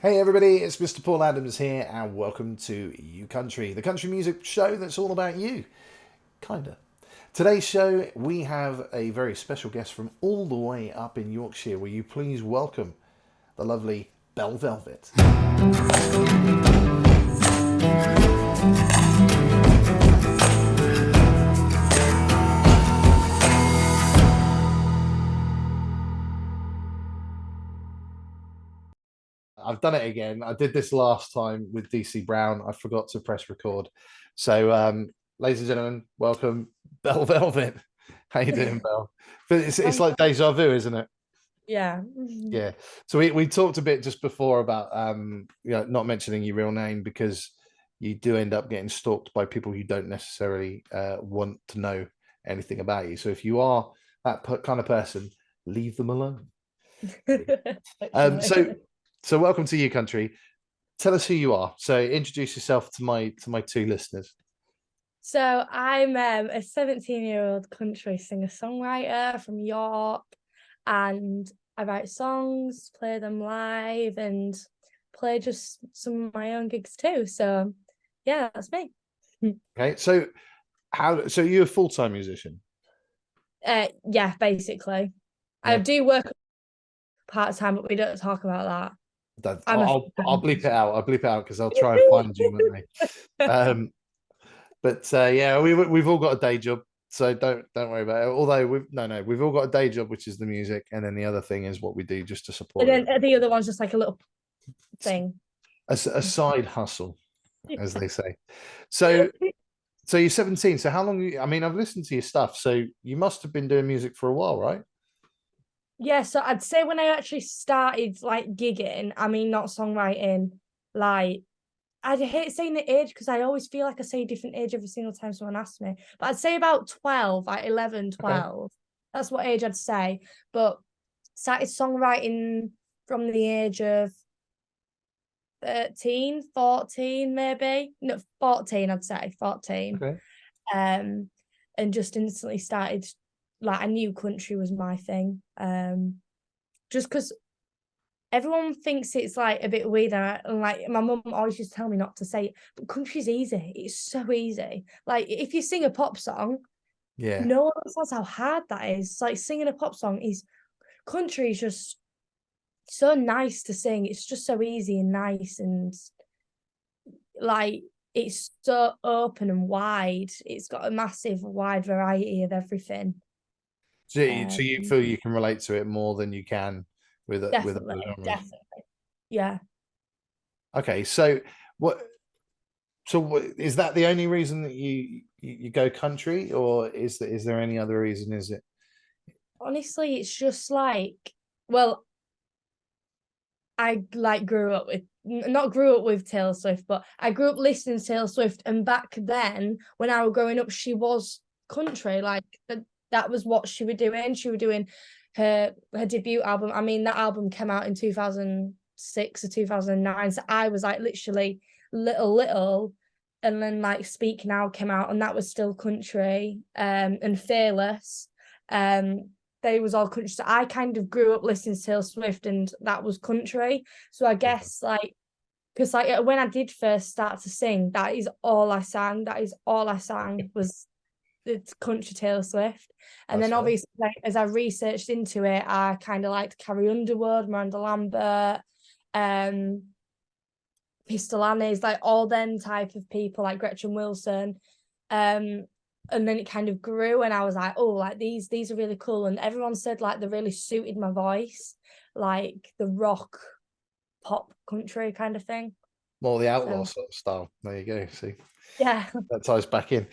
Hey everybody, it's Mr. Paul Adams here, and welcome to You Country, the country music show that's all about you. Kinda. Today's show, we have a very special guest from all the way up in Yorkshire. Will you please welcome the lovely Belle Velvet? I've done it again. I did this last time with DC Brown. I forgot to press record. So, ladies and gentlemen, welcome Belle Velvet. How you doing, Belle? But it's like deja vu, isn't it? Yeah. Yeah. So we talked a bit just before about not mentioning your real name because you do end up getting stalked by people who don't necessarily want to know anything about you. So if you are that kind of person, leave them alone. Um, so so welcome to You Country. Tell us who you are. So introduce yourself to my two listeners. So I'm a 17-year-old country singer-songwriter from York, and I write songs, play them live, and play just some of my own gigs too. So yeah, that's me. Okay. So you're a full-time musician? Yeah, basically. I Yeah. do work part-time, but we don't talk about that. I'm a I'll full-time bleep it musician. out. I'll bleep it out because they'll try and find you, won't they? But yeah, we've all got a day job, so don't worry about it. Although we've all got a day job, which is the music, and then the other thing is what we do just to And support it. then the other one's just like a little thing. A side hustle, as they say. So so you're 17. So how long? I mean, I've listened to your stuff, so you must have been doing music for a while, right? Yeah, so I'd say when I actually started like gigging, I mean not songwriting, like I hate saying the age because I always feel like I say a different age every single time someone asks me. But I'd say about 12, like 11, Okay. 12. That's what age I'd say. But started songwriting from the age of 13, 14, maybe. No, 14, I'd say, 14. Okay. Um, and just instantly started, like I knew country was my thing. Just because everyone thinks it's like a bit weird, and like my mum always used to tell me not to say it, but country's easy. It's so easy. Like if you sing a pop song, Yeah. no one understands how hard that is. It's like singing a pop song is country is just so nice to sing. It's just so easy and nice, and like it's so open and wide. It's got a massive wide variety of everything. So Um, you feel you can relate to it more than you can with other definitely, genres. definitely, yeah. Okay. What? Is that the only reason that you go country, or is there any other reason? Is it? Honestly, it's just like, well, I like grew up with not grew up with Taylor Swift, but I grew up listening to Taylor Swift, and back then when I was growing up, she was country. Like that was what she was doing. She was doing her debut album. I mean, that album came out in 2006 or 2009. So I was like literally little, and then like Speak Now came out, and that was still country. And Fearless. They was all country. So I kind of grew up listening to Taylor Swift, and that was country. So I guess like because like when I did first start to sing, that is all I sang. That is all I sang was the country Taylor Swift. And That's then fair. obviously like, as I researched into it, I kind of liked Carrie Underwood, Miranda Lambert, um, Pistol Annies, like all them type of people, like Gretchen Wilson. Um, and then it kind of grew, and I was like, oh, like these are really cool. And everyone said like they really suited my voice, like the rock, pop, country kind of thing. More the outlaw So sort of style. There you go. See, yeah. that ties back in.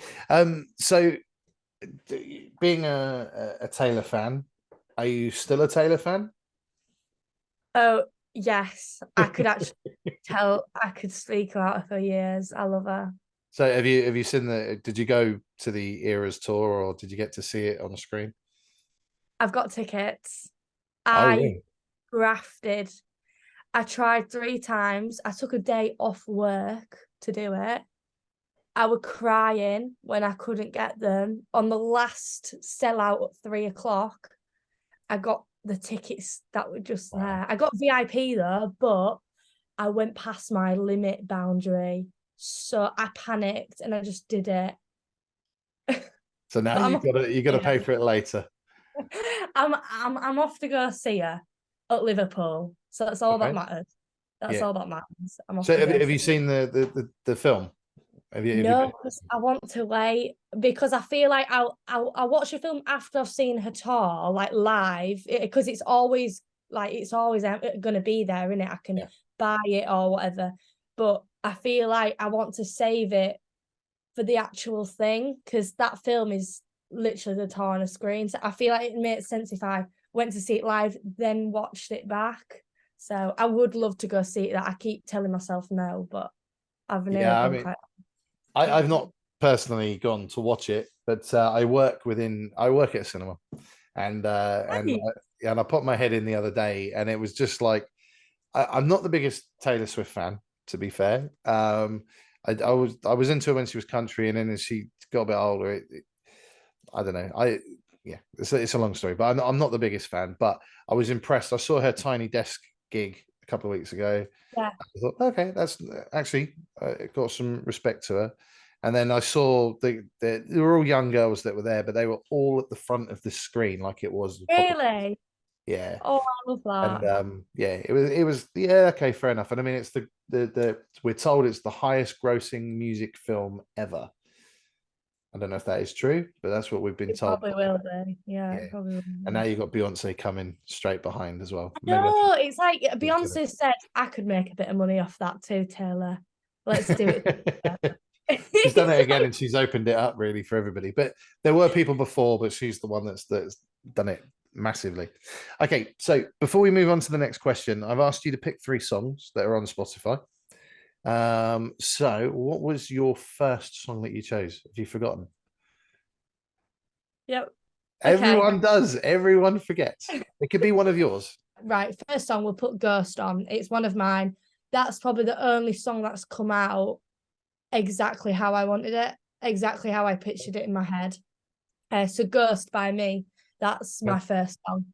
So being a Taylor fan, are you still a Taylor fan? Oh yes, I could actually tell. I could speak about her for years. I love her. So have you seen the? Did you go to the Eras tour, or did you get to see it on the screen? I've got tickets. Oh, I really? grafted. I tried 3 times. I took a day off work to do it. I was crying when I couldn't get them. On the last sellout at 3 o'clock, I got the tickets that were just Wow. there. I got VIP though, but I went past my limit boundary. So I panicked and I just did it. So now But you gotta pay for it later. I'm off to go see her at Liverpool. So that's all that Okay. matters. That's Yeah. all that matters. I'm off So to go have see you her. seen the film? Have you No, been? because I want to wait because I feel like I'll watch a film after I've seen her tour, like live, because it's always going to be there, isn't it? I can Yeah. buy it or whatever. But I feel like I want to save it for the actual thing because that film is literally the tour on a screen. So I feel like it makes sense if I went to see it live, then watched it back. So I would love to go see it. That I keep telling myself no, but I've never Yeah, I been mean, quite. I've not personally gone to watch it, but I work at a cinema, and Right. and I popped my head in the other day, and it was just like I'm not the biggest Taylor Swift fan, to be fair. I was into her when she was country, and then as she got a bit older, I don't know. Yeah, it's a long story, but I'm not the biggest fan. But I was impressed. I saw her Tiny Desk gig a couple of weeks ago. Yeah. I thought, okay, that's actually got some respect to her. And then I saw they were all young girls that were there, but they were all at the front of the screen, like it was proper. Really? Yeah, Oh, I love and that. yeah, it was yeah, okay, fair enough. And I mean, it's the we're told it's the highest grossing music film ever. I don't know if that is true, but that's what we've been It told. probably will be. Yeah, Yeah, it probably will and be. now you've got Beyonce coming straight behind as well. Maybe I No, it's like should. Beyonce said, I could make a bit of money off that too, Taylor. Let's do it. She's done it It's again, like, and she's opened it up really for everybody. But there were people before, but she's the one that's done it massively. Okay, so before we move on to the next question, I've asked you to pick 3 songs that are on Spotify. So what was your first song that you chose? Have you forgotten? yep. Okay. Everyone does. Everyone forgets. It could be one of yours. Right. First song, we'll put Ghost on. It's one of mine. That's probably the only song that's come out exactly how I wanted it, exactly how I pictured it in my head. So Ghost by me. That's my Okay. first song.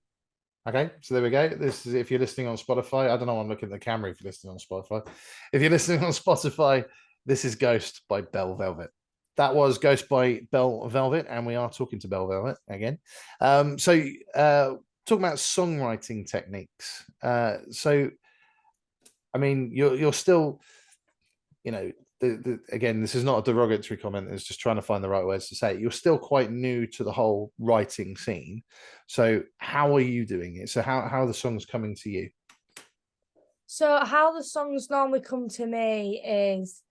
Okay, so there we go. This is if you're listening on Spotify. I don't know. I'm looking at the camera. If you're listening on Spotify, if you're listening on Spotify, this is Ghost by Belle Velvet. That was Ghost by Belle Velvet, and we are talking to Belle Velvet again. Talking about songwriting techniques. I mean, you're still, you know, again, this is not a derogatory comment. It's just trying to find the right words to say it. You're still quite new to the whole writing scene. So how are you doing it? So how are the songs coming to you? So how the songs normally come to me is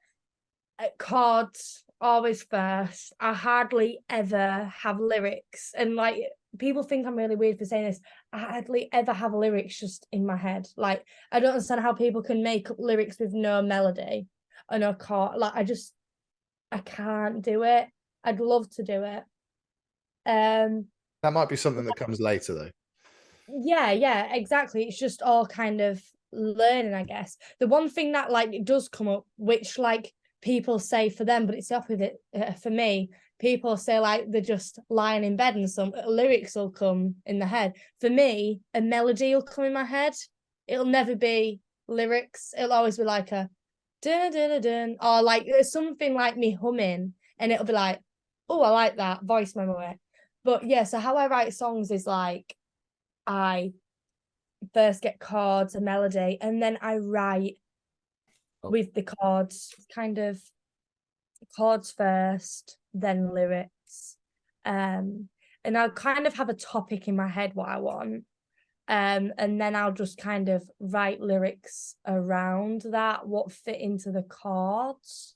chords always first. I hardly ever have lyrics, and like people think I'm really weird for saying this. I hardly ever have lyrics just in my head. Like I don't understand how people can make up lyrics with no melody or no chord. Like I can't do it. I'd love to do it. Um, That might be something that comes later, though. yeah, exactly. It's just all kind of learning, I guess. The one thing that like it does come up, which like people say for them, but it's the opposite for me. People say like they're just lying in bed and some lyrics will come in the head. For me, a melody will come in my head. It'll never be lyrics. It'll always be like a dun dun dun, dun or like something like me humming, and it'll be like, oh, I like that voice memory. But yeah, so how I write songs is like I first get chords, a melody, and then I write Oh, with the chords, kind of chords first, then lyrics. And I'll kind of have a topic in my head what I want. And then I'll just kind of write lyrics around that, what fit into the chords.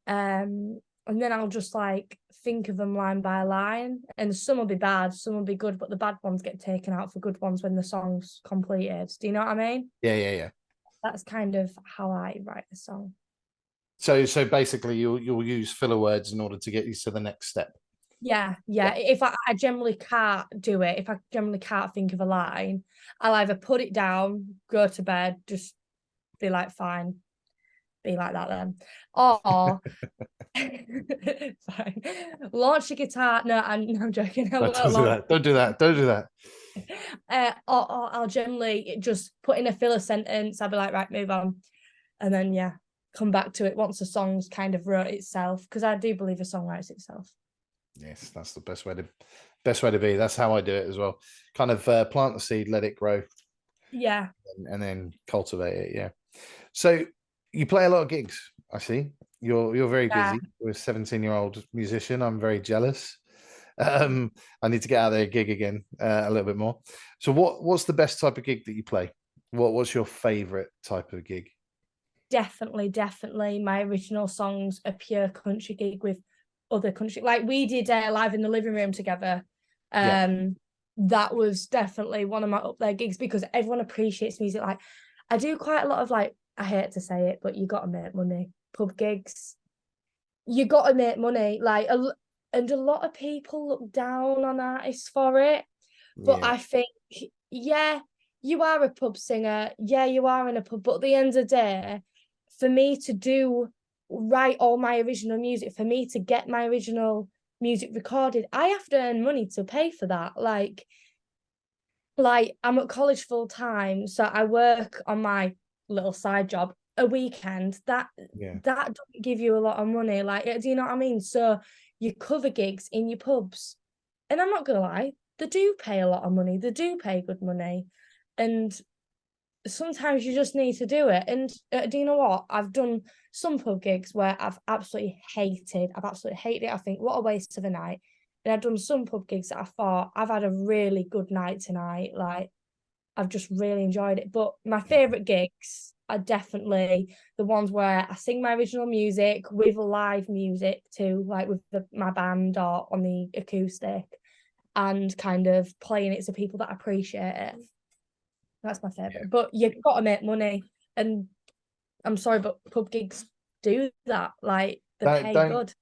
And then I'll just like think of them line by line, and some will be bad, some will be good, but the bad ones get taken out for good ones when the song's completed. Do you know what I mean? yeah. That's kind of how I write a song. So basically, you'll use filler words in order to get you to the next step. Yeah. If I generally can't do it, if I generally can't think of a line, I'll either put it down, go to bed, just be like, fine. be like that then. Or fine. Launch a guitar. No, I'm joking. I Don't won't do launch. that. Don't do that. Don't do that. Or I'll generally just put in a filler sentence. I'll be like, right, move on. And then yeah, come back to it once the song's kind of wrote itself. Because I do believe a song writes itself. Yes, that's the best way to be. That's how I do it as well. Kind of plant the seed, let it grow, Yeah. and then cultivate it. Yeah. So you play a lot of gigs. I see. You're very Yeah. busy. You're a 17-year-old musician. I'm very jealous. I need to get out there and gig again a little bit more. So what's the best type of gig that you play? What's your favorite type of gig? Definitely. My original songs a pure country gig with other country. Like we did live in the living room together. Yeah. That was definitely one of my up there gigs because everyone appreciates music. Like I do quite a lot of like, I hate to say it, but you got to make money. Pub gigs, you got to make money. Like, and a lot of people look down on artists for it. But Yeah. I think, yeah, you are a pub singer. Yeah, you are in a pub. But at the end of the day, for me to write all my original music, for me to get my original music recorded, I have to earn money to pay for that. Like I'm at college full time, so I work on my little side job a weekend. Yeah. That doesn't give you a lot of money. Like, do you know what I mean? So you cover gigs in your pubs, and I'm not gonna lie, they do pay a lot of money. They do pay good money, and sometimes you just need to do it. And do you know what? I've done some pub gigs where I've absolutely hated. I've absolutely hated it. I think what a waste of a night. And I've done some pub gigs that I thought I've had a really good night tonight. Like I've just really enjoyed it. But my favorite gigs are definitely the ones where I sing my original music with live music too, like with my band or on the acoustic, and kind of playing it to people that appreciate it. That's my favorite. But you've got to make money, and I'm sorry, but pub gigs do that. Like they Don't pay don't good.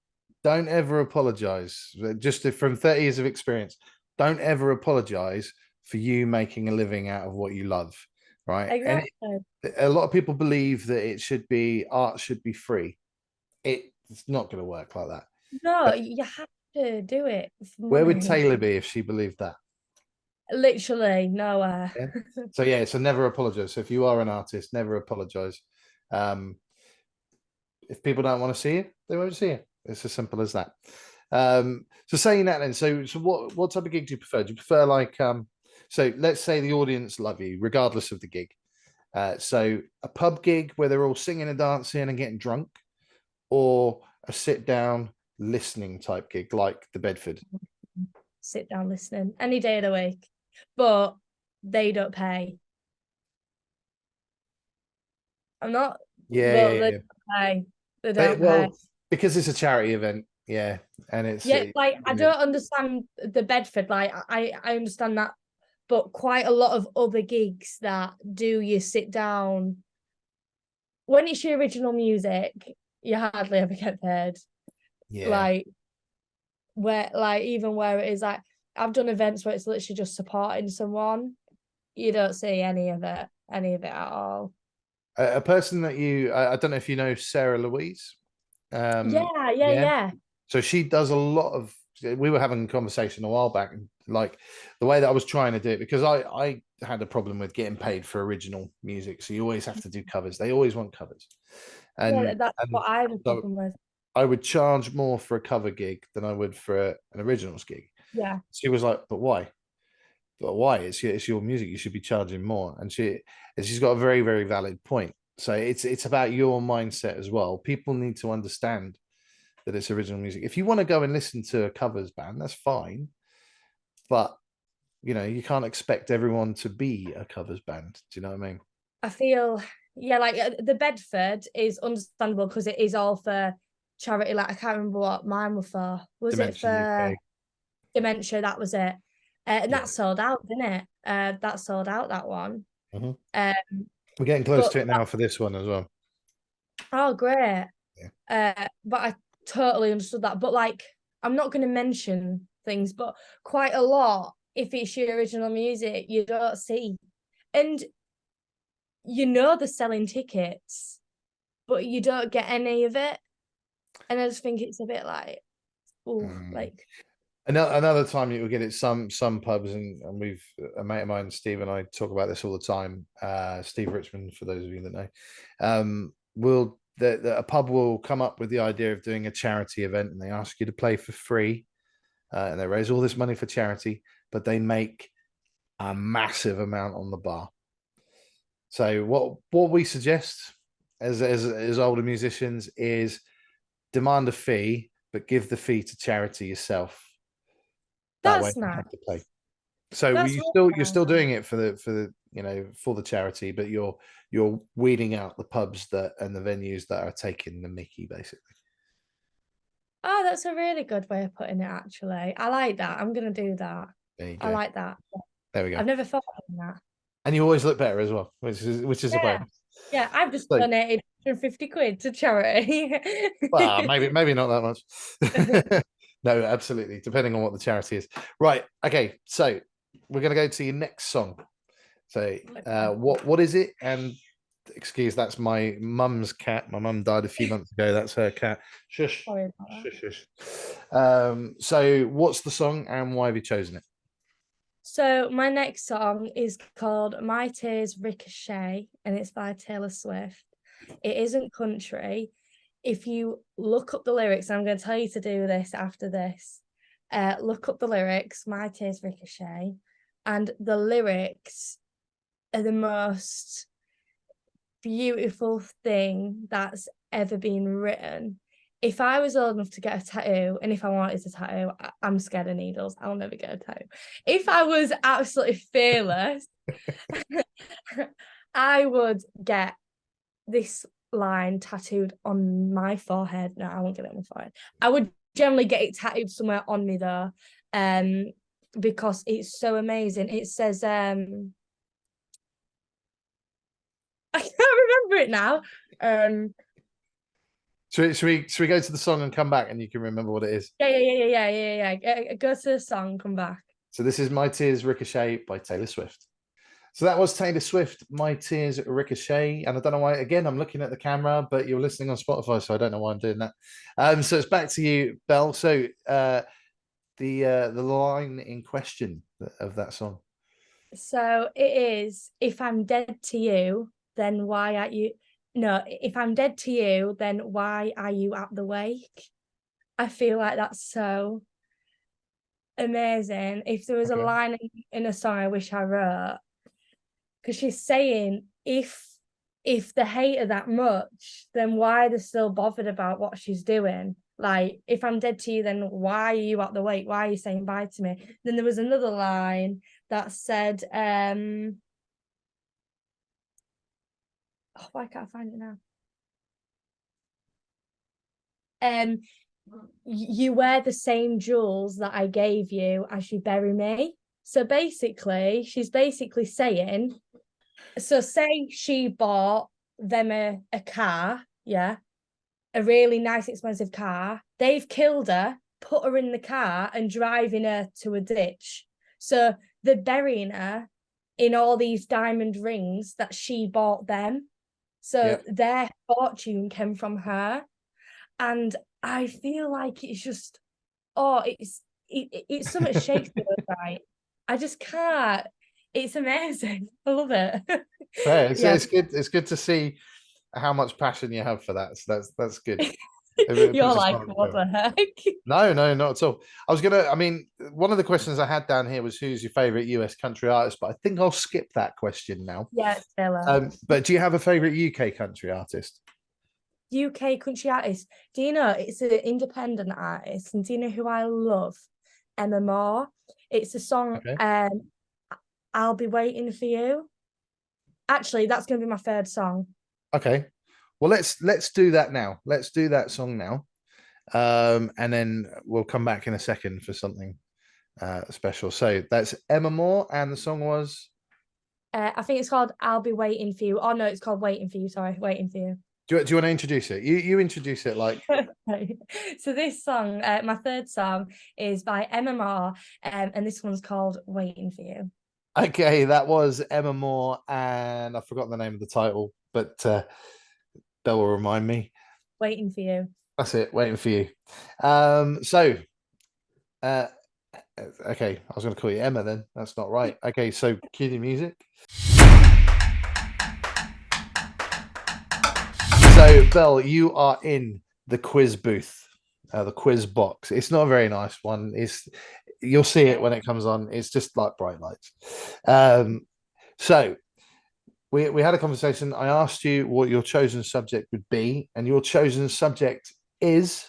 don't ever apologize. Just from 30 years of experience, don't ever apologize for you making a living out of what you love, right? And Exactly. a lot of people believe that art should be free. It's not going to work like that. No, you have to do it for Where would money. Taylor be if she believed that? Literally nowhere. Yeah. So yeah, so never apologize. So if you are an artist, never apologize. Um, if people don't want to see you, they won't see you. It's as simple as that. So saying that then, so what type of gig do you prefer? Do you prefer like so let's say the audience love you regardless of the gig. So a pub gig where they're all singing and dancing and getting drunk, or a sit down listening type gig like the Bedford. Sit down listening any day of the week, but they don't pay. I'm not, Yeah, but yeah, they yeah. don't pay. They don't pay. Well, because it's a charity event, yeah, and Yeah, like I don't understand the Bedford. Like I understand that, but quite a lot of other gigs that do you sit down when it's your original music, you hardly ever get paid. yeah. Like where like even where it is like I've done events where it's literally just supporting someone. You don't see any of it at all. A person that I don't know if you know Sarah Louise. Yeah. Yeah. So she does a lot of. We were having a conversation a while back, and like the way that I was trying to do it, because I had a problem with getting paid for original music. So you always have to do covers. They always want covers, Yeah, and that's what I have a so problem with. I would charge more for a cover gig than I would for an originals gig. Yeah. She was like, "But why? But why? It's your music. You should be charging more." And she's got a very very valid point. So it's about your mindset as well. People need to understand that it's original music. If you want to go and listen to a covers band, that's fine. But you can't expect everyone to be a covers band. Do you know what I mean? I feel yeah, like the Bedford is understandable because it is all for charity. Like I can't remember what mine were for. Was it Dementia for UK. dementia? That was it. And Yeah. that sold out, didn't it? That sold out that one. Mhm. Um, We're getting close but to it now for this one as well. oh great. Yeah. But I totally understood that. But like I'm not gonna mention things, but quite a lot, if it's your original music, you don't see. And they're selling tickets, but you don't get any of it. And I just think it's a bit like, oh, like Another time you'll get it some pubs, and we've a mate of mine, Steve, and I talk about this all the time. Steve Richmond, for those of you that know, will a pub will come up with the idea of doing a charity event, and they ask you to play for free, and they raise all this money for charity, but they make a massive amount on the bar. So what we suggest as older musicians is demand a fee, but give the fee to charity yourself. That way that's you nice. have to play. So That's you're still doing it for the for the charity, but you're weeding out the pubs and the venues that are taking the mickey, basically. Oh, that's a really good way of putting it, actually. I like that. I'm gonna do that. There you I go. like that. There we go. I've never thought of that. And you always look better as well, which is a Yeah. bonus. Yeah, I've just So, donated 150 quid to charity. well, maybe not that much. No, absolutely. Depending on what the charity is. Right. Okay. So we're gonna go to your next song. So what is it? And excuse, that's my mum's cat. My mum died a few months ago. That's her cat. Shush. Sorry about that. Shush, shush. So what's the song and why have you chosen it? So my next song is called My Tears Ricochet, and it's by Taylor Swift. It isn't country. If you look up the lyrics, I'm going to tell you to do this after this. Look up the lyrics, My Tears Ricochet, and the lyrics are the most beautiful thing that's ever been written. If I was old enough to get a tattoo, and if I wanted a tattoo, I'm scared of needles. I'll never get a tattoo. If I was absolutely fearless, I would get this line tattooed on my forehead. No, I won't get it on my forehead. I would generally get it tattooed somewhere on me though, because it's so amazing. It says, I can't remember it now. Should we go to the song and come back and you can remember what it is? Yeah. Go to the song, come back. So this is My Tears Ricochet by Taylor Swift. So that was Taylor Swift, My Tears Ricochet. And I don't know why, again, I'm looking at the camera, but you're listening on Spotify, so I don't know why I'm doing that. So it's back to you, Belle. So the line in question of that song. So it is, if I'm dead to you, then why are you no, if I'm dead to you, then why are you at the wake? I feel like that's so amazing. If there was a line in a song I wish I wrote, because she's saying if they hate her that much, then why they're still bothered about what she's doing? Like, if I'm dead to you, then why are you at the wake? Why are you saying bye to me? Then there was another line that said, oh, why can't I find it now? You wear the same jewels that I gave you as you bury me. So basically, she's basically saying, so say she bought them a car, yeah, a really nice, expensive car. They've killed her, put her in the car, and driving her to a ditch. So they're burying her in all these diamond rings that she bought them. So their fortune came from her. And I feel like it's just, oh, it's so much Shakespeare, right? I just can't. It's amazing. I love it. Fair. It's good. It's good to see how much passion you have for that. So that's good. You're like, what the heck? No, not at all. I mean, one of the questions I had down here was who's your favorite US country artist, but I think I'll skip that question now. Yeah, Taylor. But do you have a favorite UK country artist? UK country artist. Do you know it's an independent artist? And do you know who I love? Emma Moore. It's a song, I'll Be Waiting for You. Actually, that's going to be my third song. Okay. Well, let's do that now. Let's do that song now. And then we'll come back in a second for something special. So that's Emma Moore, and the song was I think it's called I'll Be Waiting for You. Oh no, it's called Waiting for You. Sorry, Waiting for You. Do you want to introduce it? You introduce it like So this song, my third song, is by Emma Moore, and this one's called Waiting for You. Okay, that was Emma Moore, and I've forgotten the name of the title, but Belle will remind me. Waiting for you. That's it. Waiting for you. So, uh, okay, I was going to call you Emma then. That's not right. Okay, so cue the music. So, Belle, you are in the quiz booth, the quiz box. It's not a very nice one. You'll see it when it comes on. It's just like bright lights. So we had a conversation. I asked you what your chosen subject would be, and your chosen subject is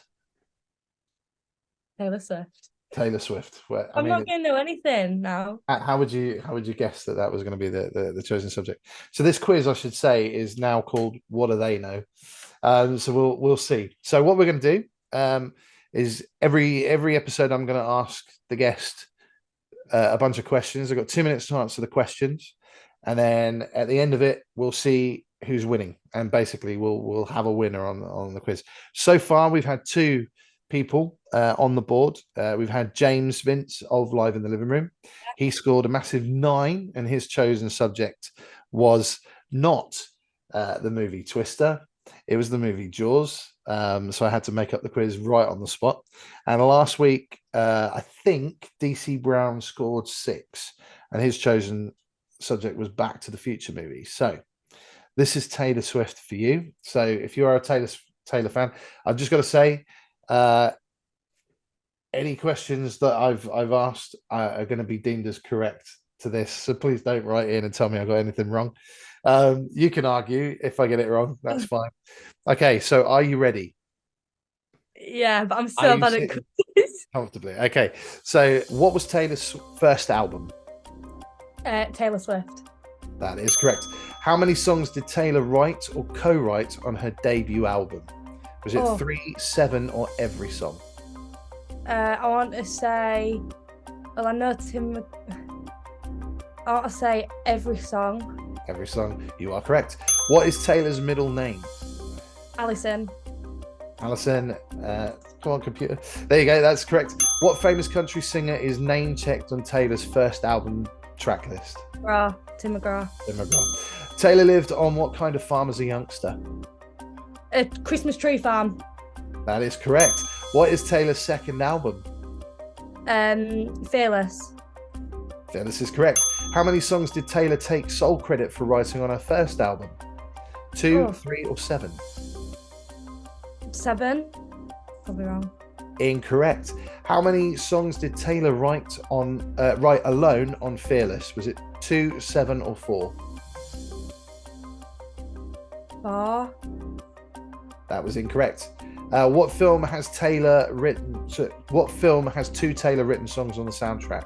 Taylor Swift. Taylor Swift. Well, I'm not going to know anything now. How would you guess that was going to be the chosen subject? So this quiz, I should say, is now called "What Do They Know?" So we'll see. So what we're going to do is every episode I'm going to ask the guest a bunch of questions. I've got 2 minutes to answer the questions, and then at the end of it, we'll see who's winning, and basically we'll have a winner on the quiz. So far, we've had two people on the board. We've had James Vince of Live in the Living Room. He scored a massive 9, and his chosen subject was not the movie Twister. It was the movie Jaws. So I had to make up the quiz right on the spot. And last week, I think DC Brown scored 6, and his chosen subject was Back to the Future movie. So this is Taylor Swift for you. So if you are a Taylor fan, I've just got to say, any questions that I've asked are going to be deemed as correct to this. So please don't write in and tell me I got anything wrong. You can argue if I get it wrong. That's fine. Okay, so are you ready? Yeah, but I'm so bad at quizzes. Comfortably. Okay, so what was Taylor's first album? Taylor Swift. That is correct. How many songs did Taylor write or co-write on her debut album? Was it 3, 7, or every song? I want to say, well, I know Tim. I want to say every song. Every song. You are correct. What is Taylor's middle name? Alison. Alison. Come on, computer. There you go. That's correct. What famous country singer is name checked on Taylor's first album track list? Tim McGraw. Tim McGraw. Taylor lived on what kind of farm as a youngster? A Christmas tree farm. That is correct. What is Taylor's second album? Fearless. Fearless is correct. How many songs did Taylor take sole credit for writing on her first album? 2, 3, or 7? 7. Probably wrong. Incorrect. How many songs did Taylor write alone on Fearless? Was it 2, 7, or 4? 4. That was incorrect. What film has Taylor written? What film has 2 Taylor written songs on the soundtrack?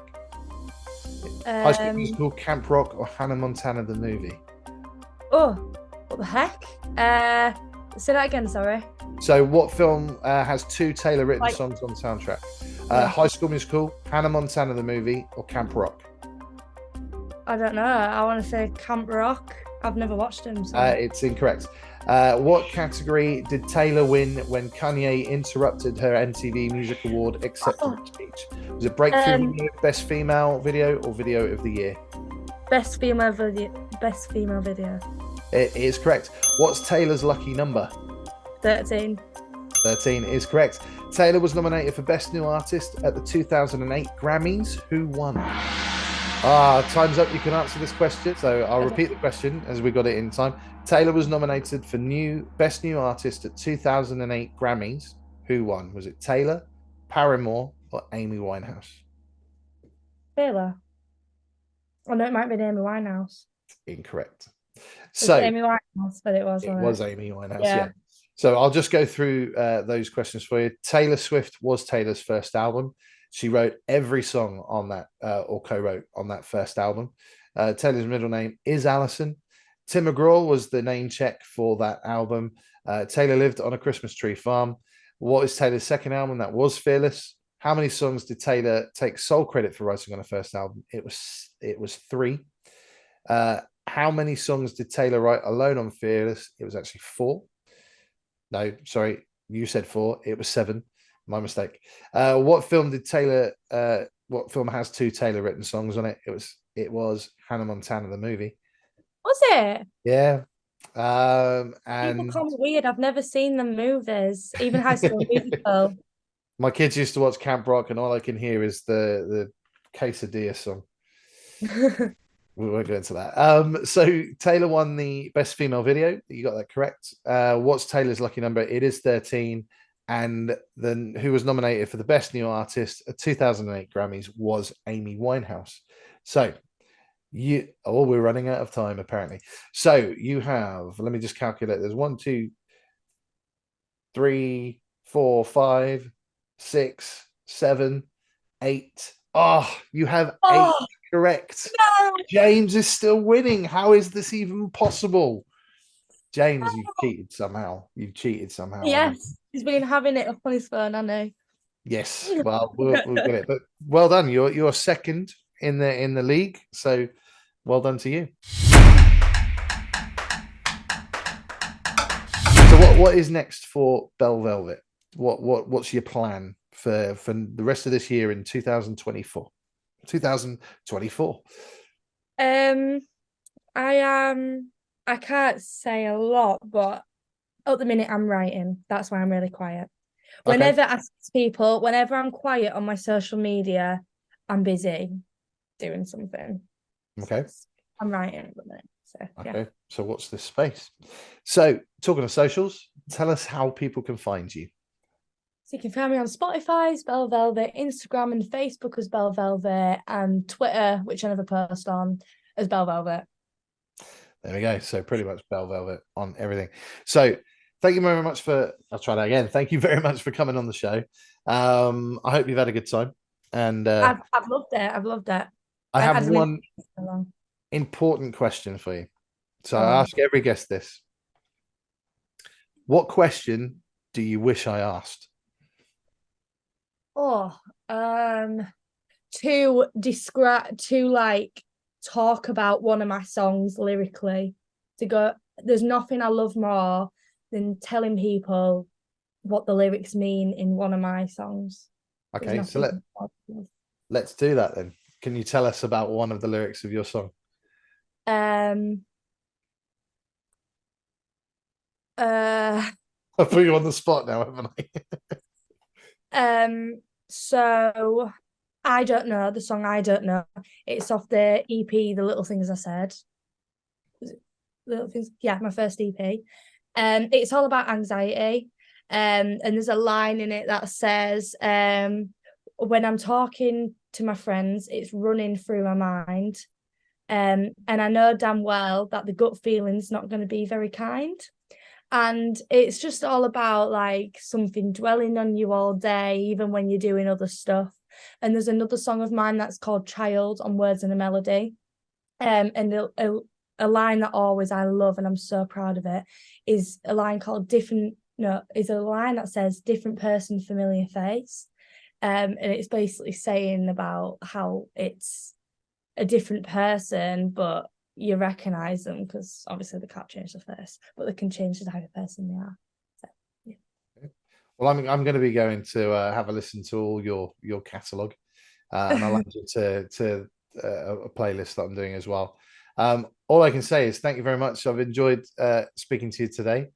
High School Musical, Camp Rock, or Hannah Montana the movie? Oh, what the heck? Say that again. Sorry. So, what film has 2 Taylor written songs on the soundtrack? High School Musical, Hannah Montana the movie, or Camp Rock? I don't know. I want to say Camp Rock. I've never watched him. So. It's incorrect. What category did Taylor win when Kanye interrupted her MTV Music Award acceptance speech? Was it Breakthrough Video, Best Female Video, or Video of the Year? Best female video. Best female video. It is correct. What's Taylor's lucky number? 13. 13 is correct. Taylor was nominated for Best New Artist at the 2008 Grammys. Who won? Time's up. You can answer this question. So I'll repeat the question as we got it in time. Taylor was nominated for Best New Artist at 2008 Grammys. Who won? Was it Taylor, Paramore, or Amy Winehouse? Taylor. Oh no, it might be Amy Winehouse. Incorrect. So Amy Winehouse, but it was Amy Winehouse. Yeah. So I'll just go through those questions for you. Taylor Swift was Taylor's first album. She wrote every song on that, or co-wrote on that first album. Taylor's middle name is Alison. Tim McGraw was the name check for that album. Taylor lived on a Christmas tree farm. What is Taylor's second album? That was Fearless. How many songs did Taylor take sole credit for writing on her first album? It was 3. How many songs did Taylor write alone on Fearless? It was actually 4. No, sorry, you said 4. It was 7. My mistake. What film did Taylor? What film has 2 Taylor written songs on it? It was Hannah Montana the movie. Was it? Yeah. People And call me weird. I've never seen the movies, even High School Musical. my kids used to watch Camp Rock, and all I can hear is the Quesadilla song. We won't go into that. So Taylor won the best female video. You got that correct. What's Taylor's lucky number? It is 13. And then who was nominated for the best new artist at 2008 Grammys was Amy Winehouse. So we're running out of time apparently. So you have, let me just calculate. There's 1, 2, 3, 4, 5, 6, 7, 8. Oh, you have 8 correct. No. James is still winning. How is this even possible? James, you've cheated somehow. You've cheated somehow. Yes, he's been having it up on his phone, I know. Yes. Well, we'll get it. But well done. You're second in the league. So well done to you. So what is next for Belle Velvet? What's your plan for the rest of this year in 2024? 2024. I can't say a lot, but at the minute I'm writing. That's why I'm really quiet. Whenever I ask people, whenever I'm quiet on my social media, I'm busy doing something. Okay. So I'm writing at the minute. So okay. So what's this space? So talking of socials, tell us how people can find you. So you can find me on Spotify as Belle Velvet, Instagram and Facebook as Belle Velvet, and Twitter, which I never post on, as Belle Velvet. There we go. So pretty much Belle Velvet on everything. So thank you very much I'll try that again. Thank you very much for coming on the show. I hope you've had a good time. And I've loved it. I've loved it. I have one important question for you. So I ask every guest this. What question do you wish I asked? To describe, to like talk about one of my songs lyrically, to go, there's nothing I love more than telling people what the lyrics mean in one of my songs. Okay, so let's do that then. Can you tell us about one of the lyrics of your song? I'll put you on the spot now, haven't I? So I don't know the song. I don't know. It's off the EP, The Little Things I Said. Little Things, yeah, my first EP. It's all about anxiety. And there's a line in it that says, when I'm talking to my friends, it's running through my mind. And I know damn well that the gut feeling's not going to be very kind. And it's just all about like something dwelling on you all day, even when you're doing other stuff. And there's another song of mine that's called Child on Words and a Melody. And a line that always I love and I'm so proud of it is a line called is a line that says different person, familiar face. And it's basically saying about how it's a different person, but you recognize them because obviously they can't change the face, but they can change the type of person they are. So, yeah. Well, I'm going to be going to have a listen to all your catalogue, and I'll add you to a playlist that I'm doing as well. All I can say is thank you very much. I've enjoyed speaking to you today.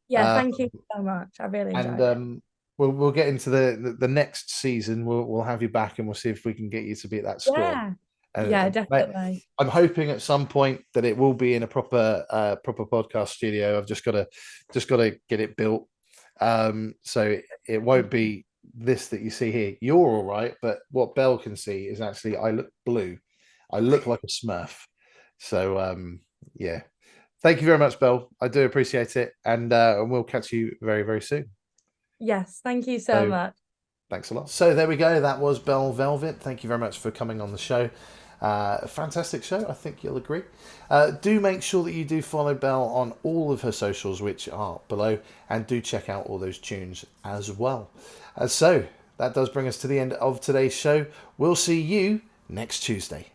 Yeah, thank you so much. I really enjoyed it. We'll get into the next season. We'll have you back, and we'll see if we can get you to beat that score. Yeah. Yeah, definitely. I'm hoping at some point that it will be in a proper podcast studio. I've just got to get it built. So it won't be this that you see here. You're all right, but what Belle can see is actually I look blue. I look like a Smurf. So yeah. Thank you very much, Belle. I do appreciate it, and we'll catch you very, very soon. Yes, thank you so much. Thanks a lot. So there we go. That was Belle Velvet. Thank you very much for coming on the show. A fantastic show. I think you'll agree. Do make sure that you do follow Belle on all of her socials, which are below, and do check out all those tunes as well. So that does bring us to the end of today's show. We'll see you next Tuesday.